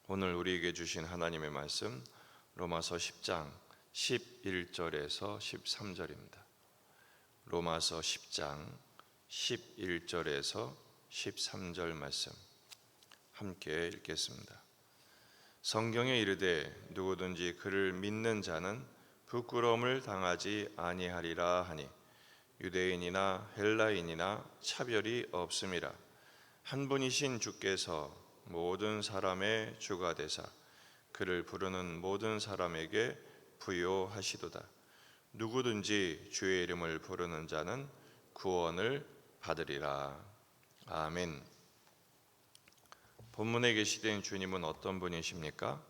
오늘 우리에게 주신 하나님의 말씀 로마서 10장 11절에서 13절입니다. 로마서 10장 11절에서 13절 말씀 함께 읽겠습니다. 성경에 이르되 누구든지 그를 믿는 자는 부끄러움을 당하지 아니하리라 하니 유대인이나 헬라인이나 차별이 없음이라. 한 분이신 주께서 모든 사람의 주가 되사 그를 부르는 모든 사람에게 부요하시도다. 누구든지 주의 이름을 부르는 자는 구원을 받으리라. 아멘. 본문에 계시된 주님은 어떤 분이십니까?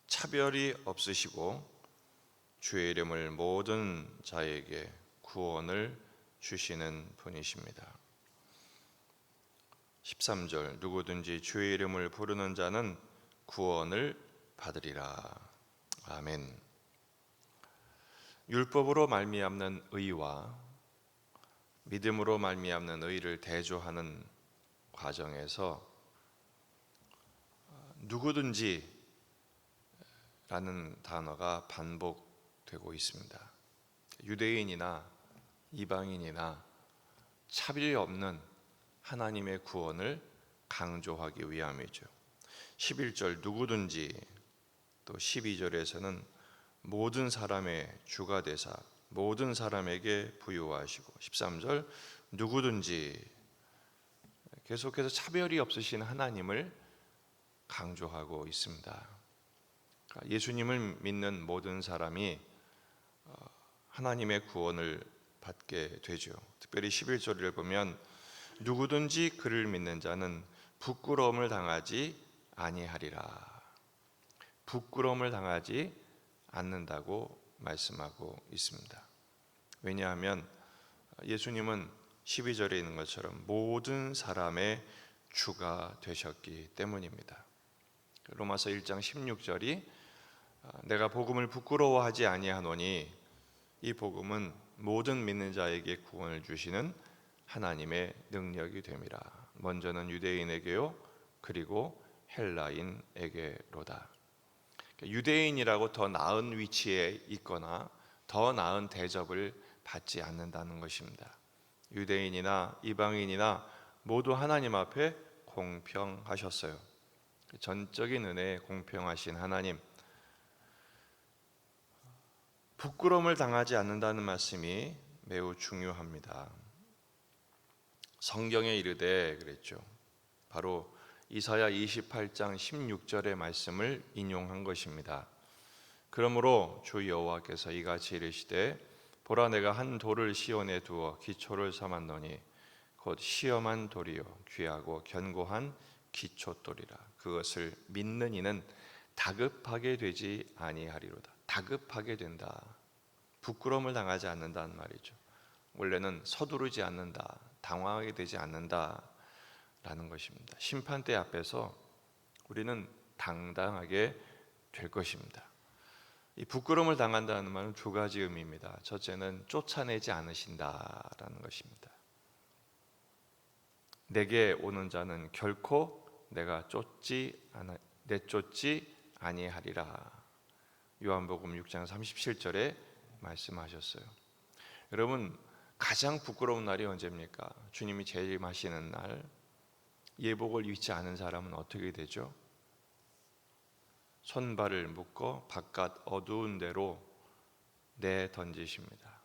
차별이 없으시고 주의 이름을 모든 자에게 구원을 주시는 분이십니다. 13절 누구든지 주의 이름을 부르는 자는 구원을 받으리라. 아멘. 율법으로 말미암는 의와 믿음으로 말미암는 의를 대조하는 과정에서 누구든지 라는 단어가 반복되고 있습니다. 유대인이나 이방인이나 차별이 없는 하나님의 구원을 강조하기 위함이죠. 11절 누구든지, 또 12절에서는 모든 사람의 주가 되사 모든 사람에게 부요하시고, 13절 누구든지, 계속해서 차별이 없으신 하나님을 강조하고 있습니다. 예수님을 믿는 모든 사람이 하나님의 구원을 받게 되죠. 특별히 11절을 보면 누구든지 그를 믿는 자는 부끄러움을 당하지 아니하리라. 부끄러움을 당하지 않는다고 말씀하고 있습니다. 왜냐하면 예수님은 12절에 있는 것처럼 모든 사람의 주가 되셨기 때문입니다. 로마서 1장 16절이 내가 복음을 부끄러워하지 아니하노니, 이 복음은 모든 믿는 자에게 구원을 주시는 하나님의 능력이 됨이라. 먼저는 유대인에게요, 그리고 헬라인에게로다. 유대인이라고 더 나은 위치에 있거나 더 나은 대접을 받지 않는다는 것입니다. 유대인이나 이방인이나 모두 하나님 앞에 공평하셨어요. 전적인 은혜에 공평하신 하나님, 부끄러움을 당하지 않는다는 말씀이 매우 중요합니다. 성경에 이르되 그랬죠. 바로 이사야 28장 16절의 말씀을 인용한 것입니다. 그러므로 주 여호와께서 이같이 이르시되 보라, 내가 한 돌을 시온에 두어 기초를 삼았노니 곧 시험한 돌이요 귀하고 견고한 기초돌이라. 그것을 믿는 이는 다급하게 되지 아니하리로다. 다급하게 된다. 부끄러움을 당하지 않는다는 말이죠. 원래는 서두르지 않는다, 당황하게 되지 않는다 라는 것입니다. 심판대 앞에서 우리는 당당하게 될 것입니다. 이 부끄러움을 당한다는 말은 두 가지 의미입니다. 첫째는 쫓아내지 않으신다라는 것입니다. 내게 오는 자는 결코 내쫓지 아니하리라. 요한복음 6장 37절에 말씀하셨어요. 여러분, 가장 부끄러운 날이 언제입니까? 주님이 재림하시는 날. 예복을 입지 않은 사람은 어떻게 되죠? 손발을 묶어 바깥 어두운 데로 내던지십니다.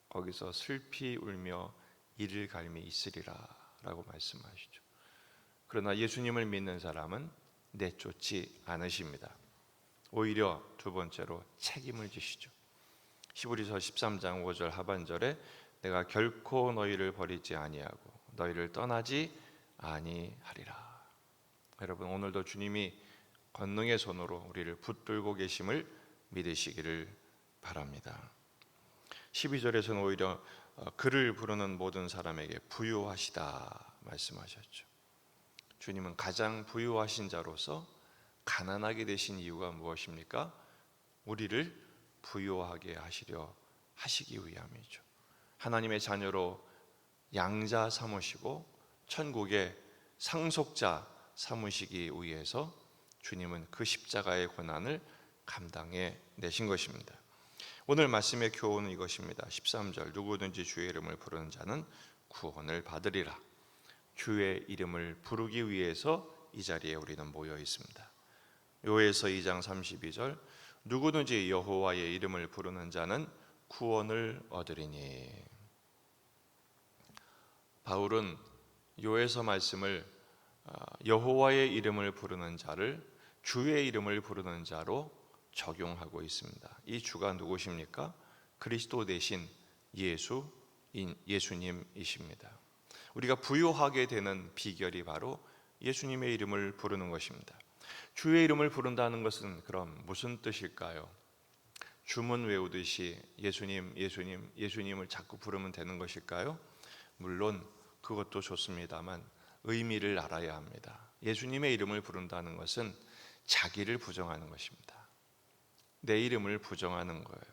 거기서 슬피 울며 이를 갈미 있으리라 라고 말씀하시죠. 그러나 예수님을 믿는 사람은 내쫓지 않으십니다. 오히려 두 번째로 책임을 지시죠. 히브리서 13장 5절 하반절에 내가 결코 너희를 버리지 아니하고 너희를 떠나지 아니하리라. 여러분, 오늘도 주님이 권능의 손으로 우리를 붙들고 계심을 믿으시기를 바랍니다. 12절에서는 오히려 그를 부르는 모든 사람에게 부요하시다 말씀하셨죠. 주님은 가장 부유하신 자로서 가난하게 되신 이유가 무엇입니까? 우리를 부유하게 하시기 위함이죠. 하나님의 자녀로 양자 삼으시고 천국의 상속자 삼으시기 위해서 주님은 그 십자가의 고난을 감당해 내신 것입니다. 오늘 말씀의 교훈은 이것입니다. 13절 누구든지 주의 이름을 부르는 자는 구원을 받으리라. 주의 이름을 부르기 위해서 이 자리에 우리는 모여 있습니다. 요에서 2장 32절 누구든지 여호와의 이름을 부르는 자는 구원을 얻으리니. 바울은 요에서 말씀을 여호와의 이름을 부르는 자를 주의 이름을 부르는 자로 적용하고 있습니다. 이 주가 누구십니까? 그리스도 대신 예수님이십니다. 우리가 부유하게 되는 비결이 바로 예수님의 이름을 부르는 것입니다. 주의 이름을 부른다는 것은 그럼 무슨 뜻일까요? 주문 외우듯이 예수님, 예수님, 예수님을 자꾸 부르면 되는 것일까요? 물론 그것도 좋습니다만 의미를 알아야 합니다. 예수님의 이름을 부른다는 것은 자기를 부정하는 것입니다. 내 이름을 부정하는 거예요.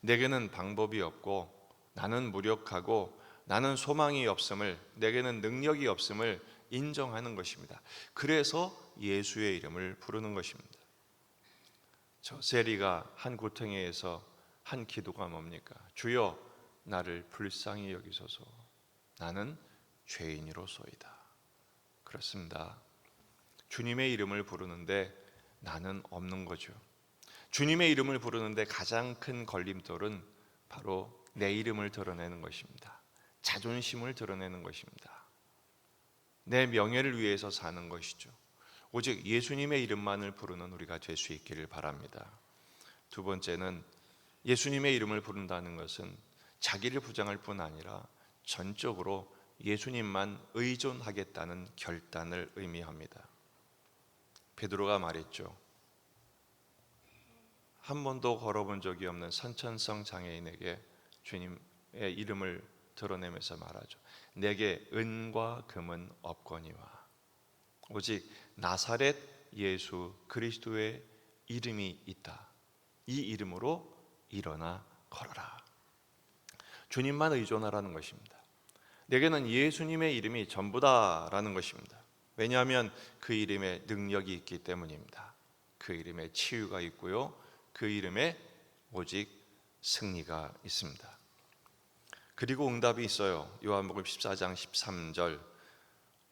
내게는 방법이 없고 나는 무력하고 나는 소망이 없음을, 내게는 능력이 없음을 인정하는 것입니다. 그래서 예수의 이름을 부르는 것입니다. 저 세리가 한 구덩이에서 한 기도가 뭡니까? 주여 나를 불쌍히 여기소서. 나는 죄인이로소이다. 그렇습니다. 주님의 이름을 부르는데 나는 없는 거죠. 주님의 이름을 부르는데 가장 큰 걸림돌은 바로 내 이름을 드러내는 것입니다. 자존심을 드러내는 것입니다. 내 명예를 위해서 사는 것이죠. 오직 예수님의 이름만을 부르는 우리가 될 수 있기를 바랍니다. 두 번째는 예수님의 이름을 부른다는 것은 자기를 부정할 뿐 아니라 전적으로 예수님만 의존하겠다는 결단을 의미합니다. 베드로가 말했죠. 한 번도 걸어본 적이 없는 선천성 장애인에게 주님의 이름을 드러내면서 말하죠. 내게 은과 금은 없거니와 오직 나사렛 예수 그리스도의 이름이 있다. 이 이름으로 일어나 걸어라. 주님만 의존하라는 것입니다. 내게는 예수님의 이름이 전부다라는 것입니다. 왜냐하면 그 이름에 능력이 있기 때문입니다. 그 이름에 치유가 있고요. 그 이름에 오직 승리가 있습니다. 그리고 응답이 있어요. 요한복음 14장 13절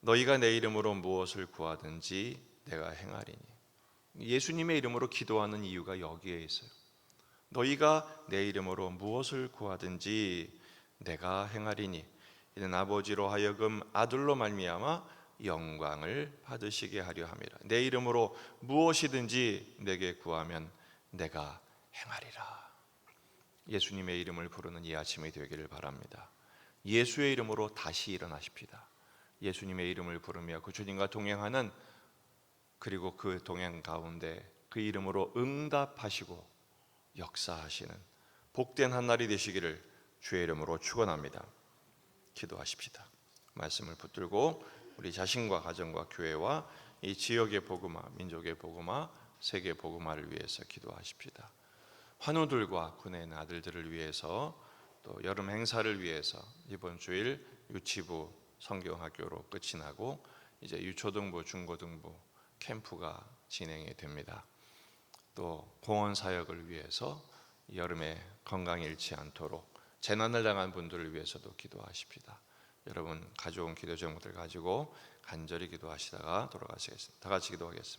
너희가 내 이름으로 무엇을 구하든지 내가 행하리니. 예수님의 이름으로 기도하는 이유가 여기에 있어요. 너희가 내 이름으로 무엇을 구하든지 내가 행하리니 이는 아버지로 하여금 아들로 말미암아 영광을 받으시게 하려 함이라. 내 이름으로 무엇이든지 내게 구하면 내가 행하리라. 예수님의 이름을 부르는 이 아침이 되기를 바랍니다. 예수의 이름으로 다시 일어나십시다. 예수님의 이름을 부르며 그 주님과 동행하는, 그리고 그 동행 가운데 그 이름으로 응답하시고 역사하시는 복된 한 날이 되시기를 주의 이름으로 축원합니다. 기도하십시다. 말씀을 붙들고 우리 자신과 가정과 교회와 이 지역의 복음화, 민족의 복음화, 세계 복음화를 위해서 기도하십시다. 환우들과 군의 아들들을 위해서, 또 여름 행사를 위해서 이번 주일 유치부 성경학교로 끝이 나고 이제 유초등부, 중고등부 캠프가 진행이 됩니다. 또 공원 사역을 위해서 여름에 건강 잃지 않도록 재난을 당한 분들을 위해서도 기도하십시다. 여러분 가져온 기도 제목들 가지고 간절히 기도하시다가 돌아가시겠습니다. 다 같이 기도하겠습니다.